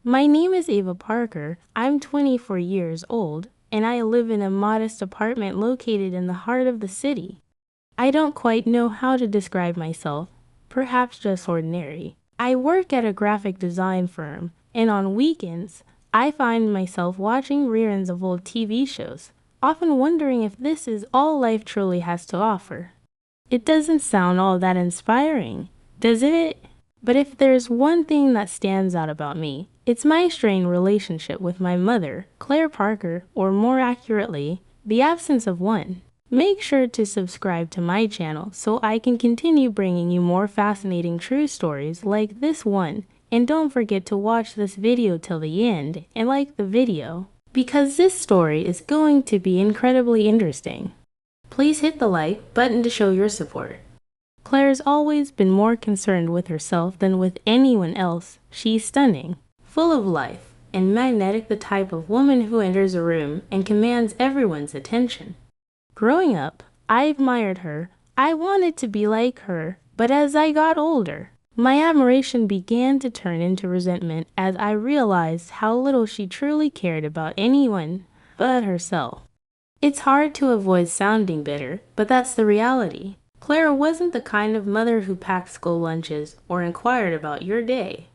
My name is Ava Parker. I'm 24 years old, and I live in a modest apartment located in the heart of the city. I don't quite know how to describe myself, perhaps just ordinary. I work at a graphic design firm, and on weekends, I find myself watching reruns of old TV shows, often wondering if this is all life truly has to offer. It doesn't sound all that inspiring, does it? But if there's one thing that stands out about me, it's my strained relationship with my mother, Claire Parker, or more accurately, the absence of one. Make sure to subscribe to my channel so I can continue bringing you more fascinating true stories like this one. And don't forget to watch this video till the end and like the video, because this story is going to be incredibly interesting. Please hit the like button to show your support. Claire's always been more concerned with herself than with anyone else. She's stunning, full of life, and magnetic, the type of woman who enters a room and commands everyone's attention. Growing up, I admired her. I wanted to be like her, but as I got older, my admiration began to turn into resentment as I realized how little she truly cared about anyone but herself. It's hard to avoid sounding bitter, but that's the reality. Claire wasn't the kind of mother who packed school lunches or inquired about your day.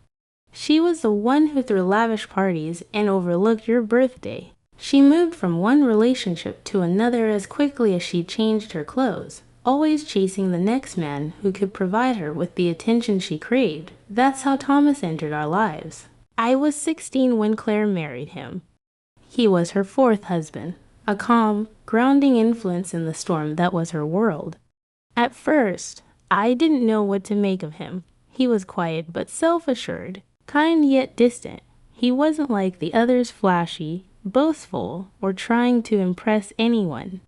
She was the one who threw lavish parties and overlooked your birthday. She moved from one relationship to another as quickly as she changed her clothes, always chasing the next man who could provide her with the attention she craved. That's how Thomas entered our lives. I was 16 when Claire married him. He was her fourth husband, a calm, grounding influence in the storm that was her world. At first, I didn't know what to make of him. He was quiet but self-assured, kind yet distant. He wasn't like the others, flashy, boastful, or trying to impress anyone.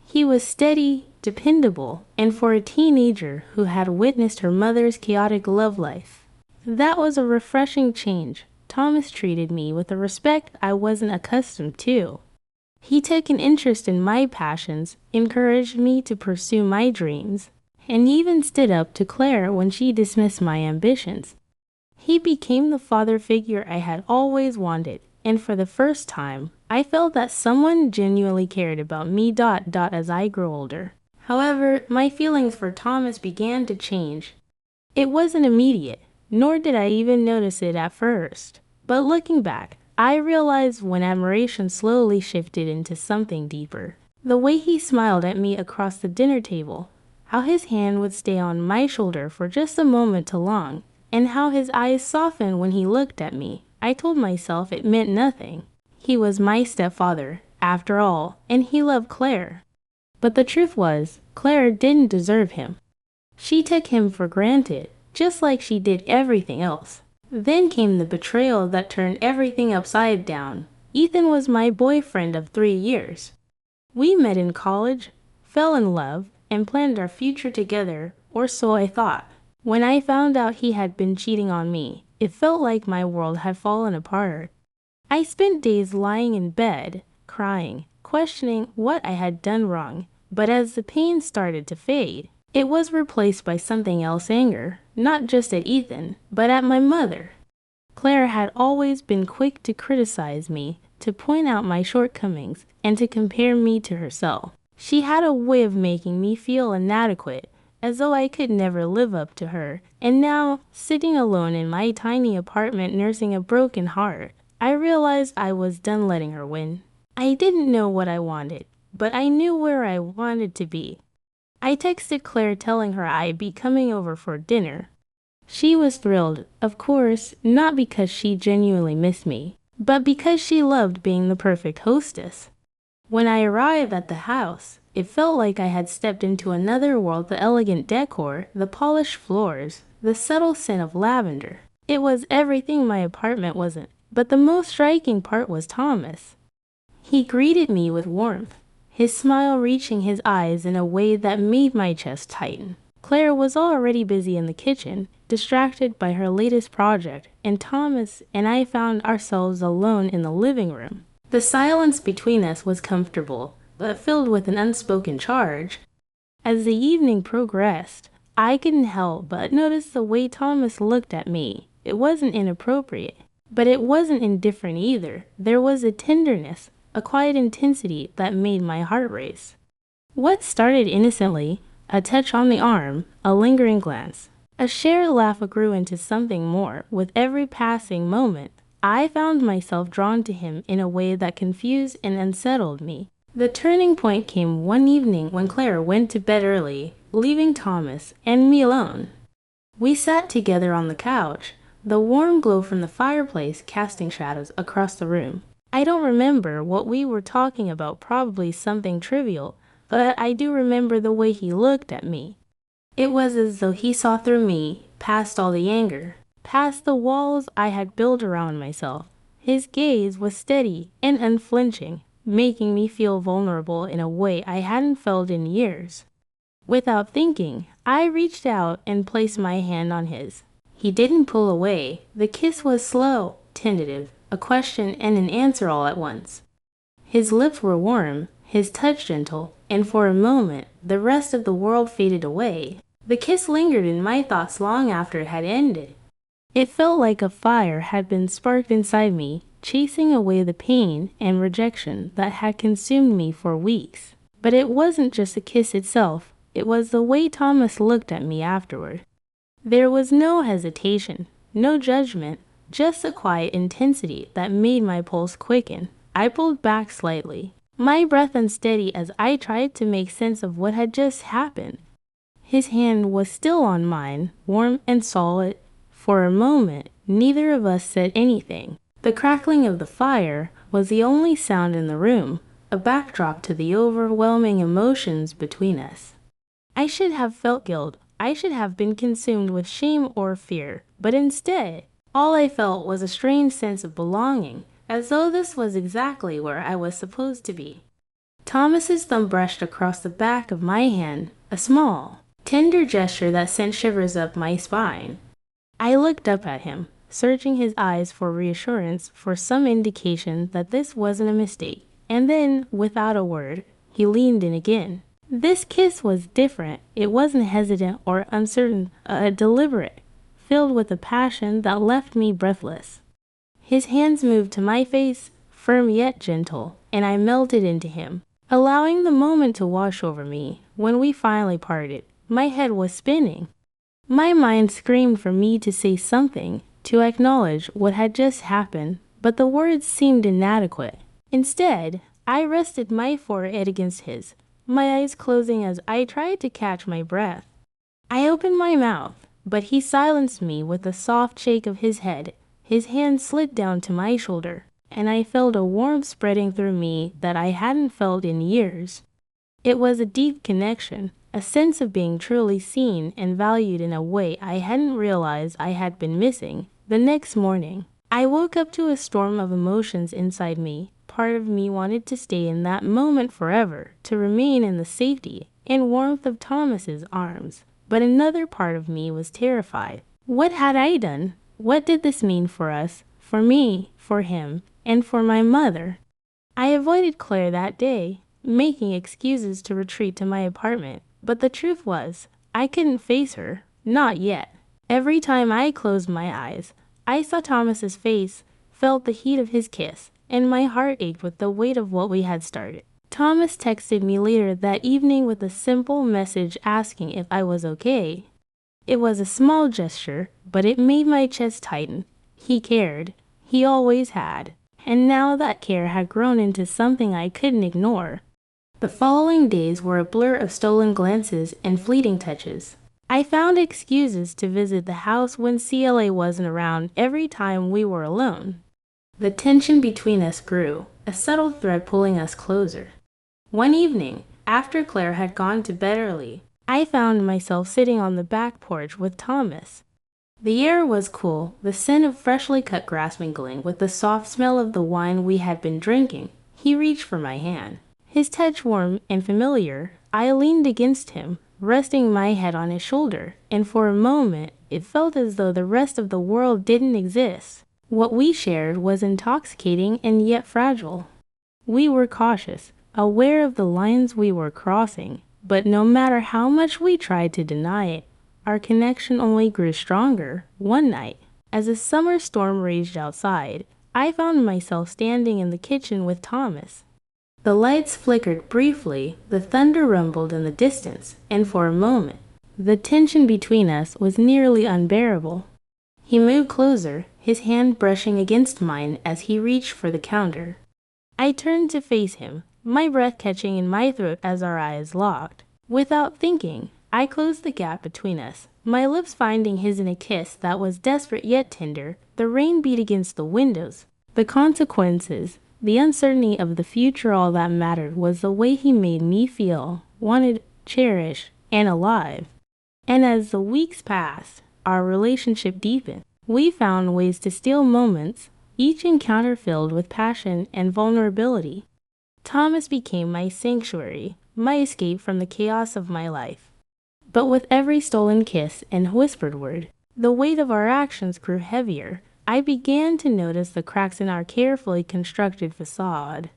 He was steady, dependable, and for a teenager who had witnessed her mother's chaotic love life, that was a refreshing change. Thomas treated me with a respect I wasn't accustomed to. He took an interest in my passions, encouraged me to pursue my dreams, and even stood up to Claire when she dismissed my ambitions. He became the father figure I had always wanted, and for the first time, I felt that someone genuinely cared about me. As I grew older. However, my feelings for Thomas began to change. It wasn't immediate, nor did I even notice it at first. But looking back, I realized when admiration slowly shifted into something deeper. The way he smiled at me across the dinner table, how his hand would stay on my shoulder for just a moment too long, and how his eyes softened when he looked at me. I told myself it meant nothing. He was my stepfather, after all, and he loved Claire. But the truth was, Claire didn't deserve him. She took him for granted, just like she did everything else. Then came the betrayal that turned everything upside down. Ethan was my boyfriend of 3 years. We met in college, fell in love, and planned our future together, or so I thought. When I found out he had been cheating on me, it felt like my world had fallen apart. I spent days lying in bed, crying, questioning what I had done wrong. But as the pain started to fade, it was replaced by something else, anger, not just at Ethan, but at my mother. Claire had always been quick to criticize me, to point out my shortcomings, and to compare me to herself. She had a way of making me feel inadequate, as though I could never live up to her. And now, sitting alone in my tiny apartment nursing a broken heart, I realized I was done letting her win. I didn't know what I wanted, but I knew where I wanted to be. I texted Claire telling her I'd be coming over for dinner. She was thrilled, of course, not because she genuinely missed me, but because she loved being the perfect hostess. When I arrived at the house, it felt like I had stepped into another world. The elegant decor, the polished floors, the subtle scent of lavender. It was everything my apartment wasn't. But the most striking part was Thomas. He greeted me with warmth, his smile reaching his eyes in a way that made my chest tighten. Claire was already busy in the kitchen, distracted by her latest project, and Thomas and I found ourselves alone in the living room. The silence between us was comfortable, but filled with an unspoken charge. As the evening progressed, I couldn't help but notice the way Thomas looked at me. It wasn't inappropriate. But it wasn't indifferent either. There was a tenderness, a quiet intensity that made my heart race. What started innocently, a touch on the arm, a lingering glance, a shared laugh grew into something more. With every passing moment, I found myself drawn to him in a way that confused and unsettled me. The turning point came one evening when Claire went to bed early, leaving Thomas and me alone. We sat together on the couch, the warm glow from the fireplace casting shadows across the room. I don't remember what we were talking about, probably something trivial, but I do remember the way he looked at me. It was as though he saw through me, past all the anger, past the walls I had built around myself. His gaze was steady and unflinching, making me feel vulnerable in a way I hadn't felt in years. Without thinking, I reached out and placed my hand on his. He didn't pull away. The kiss was slow, tentative, a question and an answer all at once. His lips were warm, his touch gentle, and for a moment, the rest of the world faded away. The kiss lingered in my thoughts long after it had ended. It felt like a fire had been sparked inside me, chasing away the pain and rejection that had consumed me for weeks. But it wasn't just the kiss itself, it was the way Thomas looked at me afterward. There was no hesitation, no judgment, just a quiet intensity that made my pulse quicken. I pulled back slightly, my breath unsteady as I tried to make sense of what had just happened. His hand was still on mine, warm and solid. For a moment, neither of us said anything. The crackling of the fire was the only sound in the room, a backdrop to the overwhelming emotions between us. I should have felt guilt. I should have been consumed with shame or fear, but instead, all I felt was a strange sense of belonging, as though this was exactly where I was supposed to be. Thomas's thumb brushed across the back of my hand, a small, tender gesture that sent shivers up my spine. I looked up at him, searching his eyes for reassurance, for some indication that this wasn't a mistake. And then, without a word, he leaned in again. This kiss was different. It wasn't hesitant or uncertain, deliberate, filled with a passion that left me breathless. His hands moved to my face, firm yet gentle, and I melted into him, allowing the moment to wash over me. When we finally parted, my head was spinning. My mind screamed for me to say something, to acknowledge what had just happened, but the words seemed inadequate. Instead, I rested my forehead against his, my eyes closing as I tried to catch my breath. I opened my mouth, but he silenced me with a soft shake of his head. His hand slid down to my shoulder, and I felt a warmth spreading through me that I hadn't felt in years. It was a deep connection, a sense of being truly seen and valued in a way I hadn't realized I had been missing. The next morning, I woke up to a storm of emotions inside me. Part of me wanted to stay in that moment forever, to remain in the safety and warmth of Thomas's arms. But another part of me was terrified. What had I done? What did this mean for us, for me, for him, and for my mother? I avoided Claire that day, making excuses to retreat to my apartment. But the truth was, I couldn't face her. Not yet. Every time I closed my eyes, I saw Thomas's face, felt the heat of his kiss, and my heart ached with the weight of what we had started. Thomas texted me later that evening with a simple message asking if I was okay. It was a small gesture, but it made my chest tighten. He cared. He always had. And now that care had grown into something I couldn't ignore. The following days were a blur of stolen glances and fleeting touches. I found excuses to visit the house when CLA wasn't around every time we were alone. The tension between us grew, a subtle thread pulling us closer. One evening, after Claire had gone to bed early, I found myself sitting on the back porch with Thomas. The air was cool, the scent of freshly cut grass mingling with the soft smell of the wine we had been drinking. He reached for my hand. His touch warm and familiar, I leaned against him, resting my head on his shoulder, and for a moment, it felt as though the rest of the world didn't exist. What we shared was intoxicating and yet fragile. We were cautious, aware of the lines we were crossing, but no matter how much we tried to deny it, our connection only grew stronger. One night, As a summer storm raged outside, I found myself standing in the kitchen with Thomas. The lights flickered briefly, the thunder rumbled in the distance, and for a moment, the tension between us was nearly unbearable. He moved closer, his hand brushing against mine as he reached for the counter. I turned to face him, my breath catching in my throat as our eyes locked. Without thinking, I closed the gap between us, my lips finding his in a kiss that was desperate yet tender. The rain beat against the windows. The consequences, the uncertainty of the future, all that mattered was the way he made me feel, wanted, cherished, and alive. And as the weeks passed, our relationship deepened. We found ways to steal moments, each encounter filled with passion and vulnerability. Thomas became my sanctuary, my escape from the chaos of my life. But with every stolen kiss and whispered word, the weight of our actions grew heavier. I began to notice the cracks in our carefully constructed facade.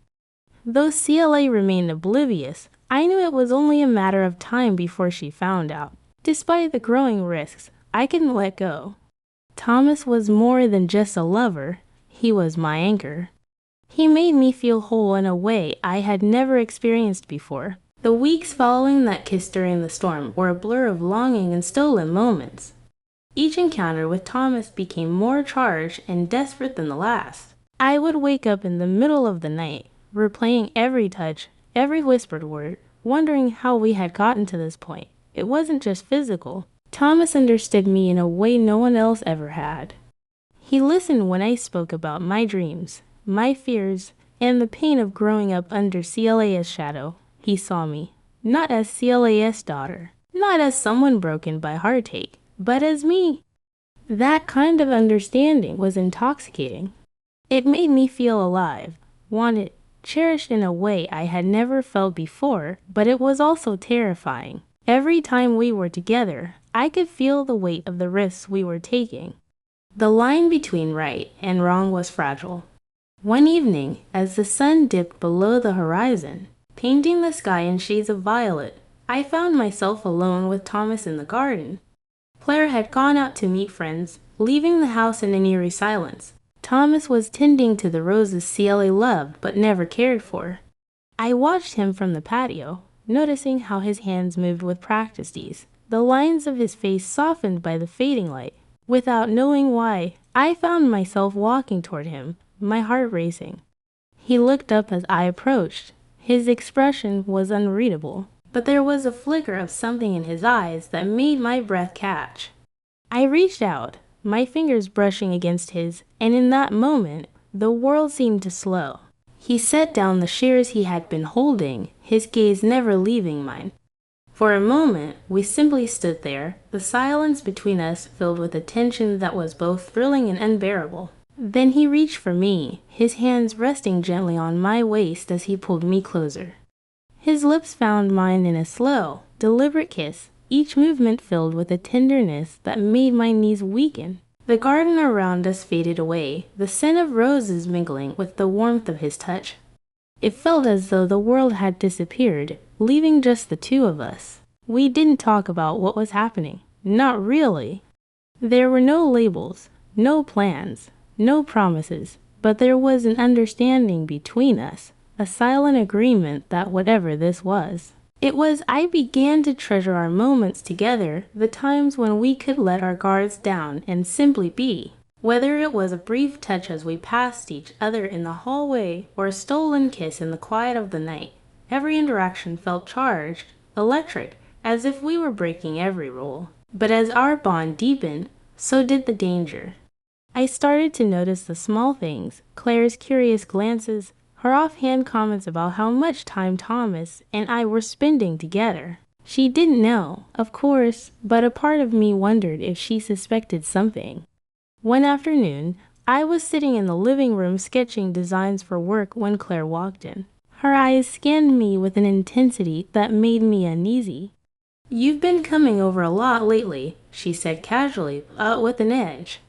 Though CLA remained oblivious, I knew it was only a matter of time before she found out. Despite the growing risks, I couldn't let go. Thomas was more than just a lover, he was my anchor. He made me feel whole in a way I had never experienced before. The weeks following that kiss during the storm were a blur of longing and stolen moments. Each encounter with Thomas became more charged and desperate than the last. I would wake up in the middle of the night, replaying every touch, every whispered word, wondering how we had gotten to this point. It wasn't just physical. Thomas understood me in a way no one else ever had. He listened when I spoke about my dreams, my fears, and the pain of growing up under CLA's shadow. He saw me, not as CLA's daughter, not as someone broken by heartache, but as me. That kind of understanding was intoxicating. It made me feel alive, wanted, cherished in a way I had never felt before, but it was also terrifying. Every time we were together, I could feel the weight of the risks we were taking. The line between right and wrong was fragile. One evening, as the sun dipped below the horizon, painting the sky in shades of violet, I found myself alone with Thomas in the garden. Claire had gone out to meet friends, leaving the house in an eerie silence. Thomas was tending to the roses CLA loved but never cared for. I watched him from the patio, noticing how his hands moved with practiced ease, the lines of his face softened by the fading light. Without knowing why, I found myself walking toward him, my heart racing. He looked up as I approached. His expression was unreadable, but there was a flicker of something in his eyes that made my breath catch. I reached out, my fingers brushing against his, and in that moment, the world seemed to slow. He set down the shears he had been holding, his gaze never leaving mine. For a moment, we simply stood there, the silence between us filled with a tension that was both thrilling and unbearable. Then he reached for me, his hands resting gently on my waist as he pulled me closer. His lips found mine in a slow, deliberate kiss, each movement filled with a tenderness that made my knees weaken. The garden around us faded away, the scent of roses mingling with the warmth of his touch. It felt as though the world had disappeared, leaving just the two of us. We didn't talk about what was happening. Not really. There were no labels, no plans, no promises, but there was an understanding between us, a silent agreement that whatever this was, I began to treasure our moments together, the times when we could let our guards down and simply be. Whether it was a brief touch as we passed each other in the hallway or a stolen kiss in the quiet of the night, every interaction felt charged, electric, as if we were breaking every rule. But as our bond deepened, so did the danger. I started to notice the small things, Claire's curious glances, her offhand comments about how much time Thomas and I were spending together. She didn't know, of course, but a part of me wondered if she suspected something. One afternoon, I was sitting in the living room sketching designs for work when Claire walked in. Her eyes scanned me with an intensity that made me uneasy. "You've been coming over a lot lately," she said casually, with an edge.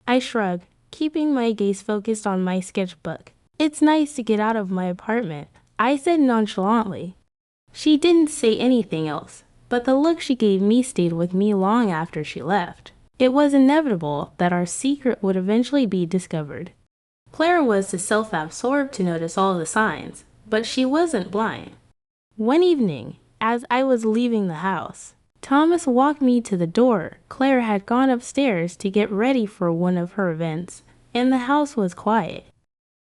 I shrugged, keeping my gaze focused on my sketchbook. "It's nice to get out of my apartment," I said nonchalantly. She didn't say anything else, but the look she gave me stayed with me long after she left. It was inevitable that our secret would eventually be discovered. Claire was too self-absorbed to notice all the signs, but she wasn't blind. One evening, as I was leaving the house, Thomas walked me to the door. Claire had gone upstairs to get ready for one of her events, and the house was quiet.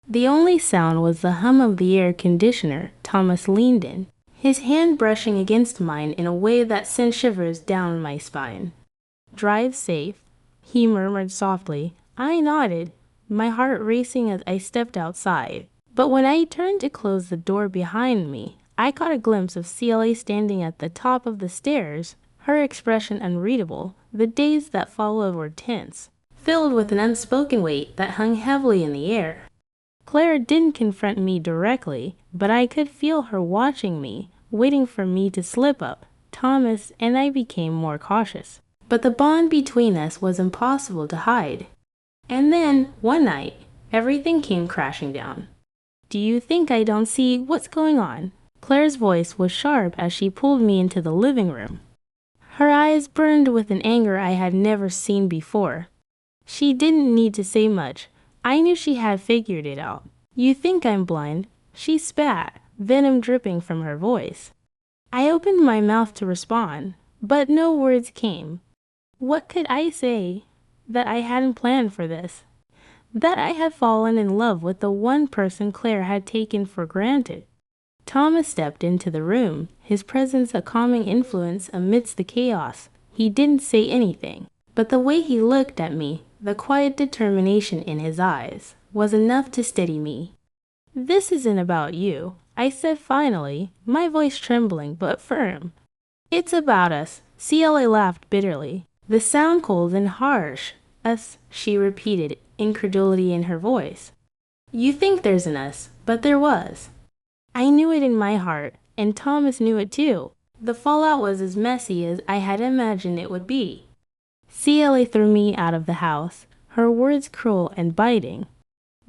The only sound was the hum of the air conditioner. Thomas leaned in, his hand brushing against mine in a way that sent shivers down my spine. "Drive safe," he murmured softly. I nodded, my heart racing as I stepped outside. But when I turned to close the door behind me, I caught a glimpse of CLA standing at the top of the stairs, her expression unreadable. The days that followed were tense, filled with an unspoken weight that hung heavily in the air. Claire didn't confront me directly, but I could feel her watching me, waiting for me to slip up. Thomas and I became more cautious, but the bond between us was impossible to hide. And then, one night, everything came crashing down. "Do you think I don't see what's going on?" Claire's voice was sharp as she pulled me into the living room. Her eyes burned with an anger I had never seen before. She didn't need to say much. I knew she had figured it out. "You think I'm blind?" She spat, venom dripping from her voice. I opened my mouth to respond, but no words came. What could I say? That I hadn't planned for this. That I had fallen in love with the one person Claire had taken for granted. Thomas stepped into the room, his presence a calming influence amidst the chaos. He didn't say anything, but the way he looked at me, the quiet determination in his eyes, was enough to steady me. "This isn't about you," I said finally, my voice trembling but firm. "It's about us." CLA laughed bitterly, the sound cold and harsh. "Us," she repeated, incredulity in her voice. "You think there's an us, but there was." I knew it in my heart, and Thomas knew it too. The fallout was as messy as I had imagined it would be. CLA threw me out of the house, her words cruel and biting.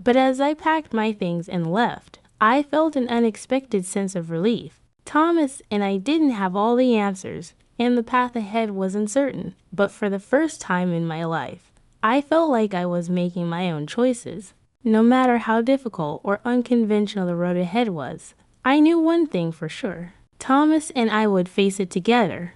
But as I packed my things and left, I felt an unexpected sense of relief. Thomas and I didn't have all the answers, and the path ahead was uncertain. But for the first time in my life, I felt like I was making my own choices. No matter how difficult or unconventional the road ahead was, I knew one thing for sure. Thomas and I would face it together.